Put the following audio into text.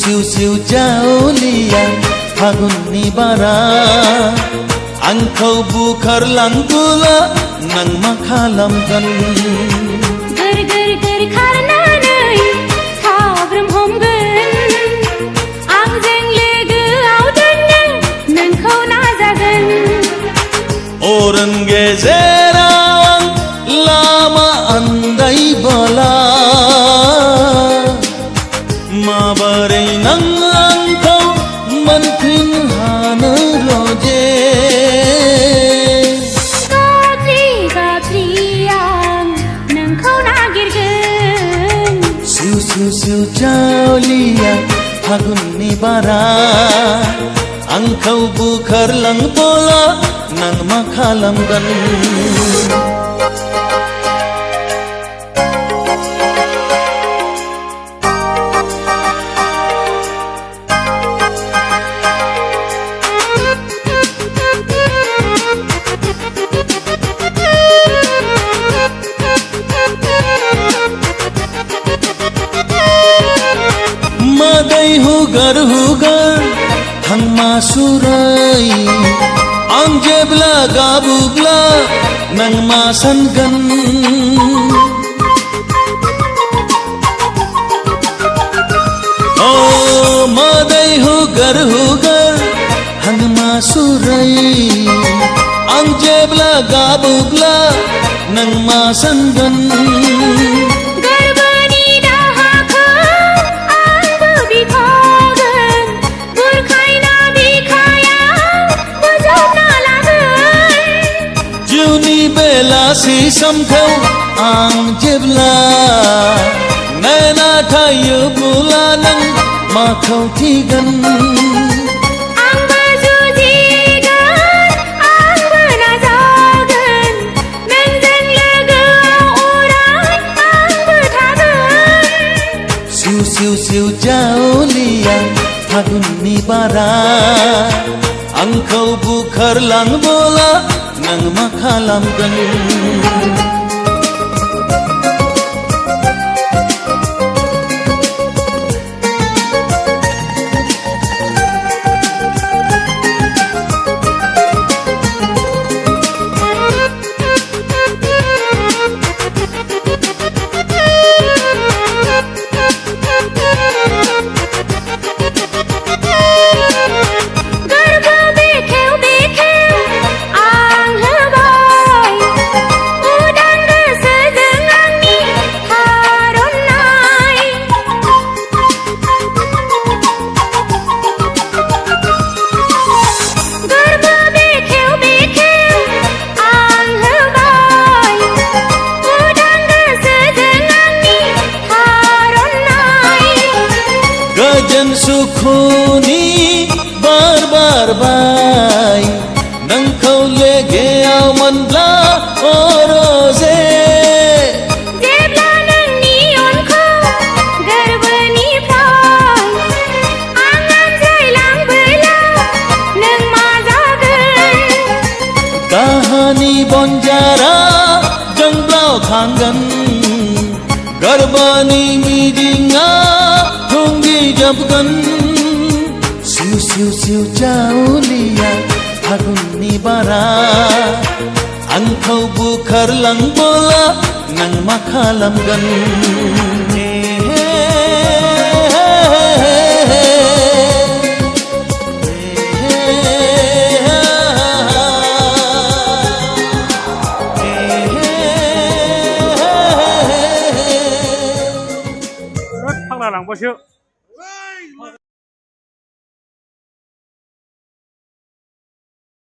सिउ सिउ जावलिया फागुननि बारा आंखौ बुखारलांबोला नों मा खालामगोन गोर गोर गोर खारनानै साब्रोम हमगोन आंजों लोगोआव दोननो नोंखौ नाजागोन अरन गेजेराव लामा आन्दायबोला माबोरै नों आंखौ मोनफिन हानो रोजे गाबज्रि गाबज्रि आं नोंखौ नागिरगोन सिउ सिउ सिउ जावलिया फागुननि बारा आंखौ बुखारलांबोला नों मा खालामगोन मादै हुगार हुगार थांमा सुरै आं जेब्ला गाबोब्ला नों मा सानगोन ओ मादै हुगार हुगार थांमा सुरै आं जेब्ला गाबोब्ला नों मा सानगोन बेलासि समखौ आं जेब्ला नायना थायोब्ला नों माखौ थिगोन आंबो जुजिगोन आंबो नाजागोन नोंजों लोगोआव अराय आंबो थागोन सिउ सिउ सिउ जावलिया फागुननि बारा आंखौ बुखारलांबोला नों मा खालामगोन गजन सुखुनि बार बार बाय नोंखौ लोगोआव मोनब्ला अरजे जेब्ला नोंनि अनखौ गोरबोनिफ्राय आं आनज्रायलांबोला नों मा जागोन दाहानि बनजारा जोंब्लाव थांगोन गोरबोनि मिदिङा जबगन सिउ सिउ सिउ जावलिया फागुननि बारा आंखौ बुखारलांबोला नों मा खालामगोन थांना लांबासो